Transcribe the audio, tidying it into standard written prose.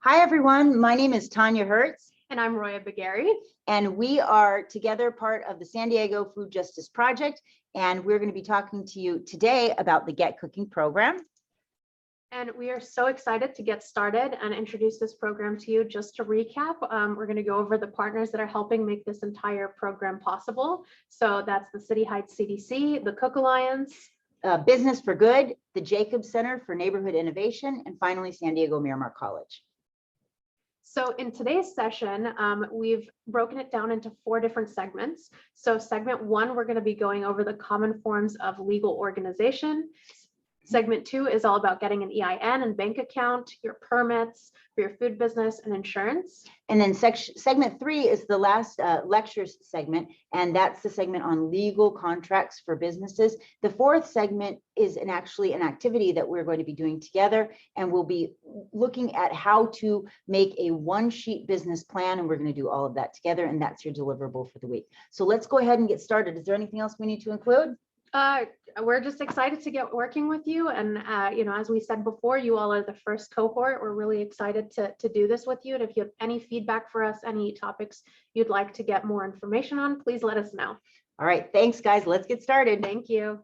Hi, everyone. My name is Tanya Hertz. And I'm Roya Bagheri. And we are together part of the San Diego Food Justice Project. And we're going to be talking to you today about the Get Cooking program. And we are so excited to get started and introduce this program to you. Just to recap, we're going to go over the partners that are helping make this entire program possible. So that's the City Heights CDC, the Cook Alliance, Business for Good, the Jacobs Center for Neighborhood Innovation, and finally, San Diego Miramar College. So in today's session, we've broken it down into 4 different segments. So segment 1, we're going to be going over the common forms of legal organization. Segment 2 is all about getting an EIN and bank account, your permits for your food business, and insurance. And then segment 3 is the last lectures segment, and that's the segment on legal contracts for businesses. The 4th segment is actually an activity that we're going to be doing together, and we'll be looking at how to make a one-sheet business plan, and we're going to do all of that together, and that's your deliverable for the week. So let's go ahead and get started. Is there anything else we need to include? We're just excited to get working with you. And, as we said before, you all are the first cohort. We're really excited to do this with you. And if you have any feedback for us, any topics you'd like to get more information on, please let us know. All right. Thanks, guys. Let's get started. Thank you.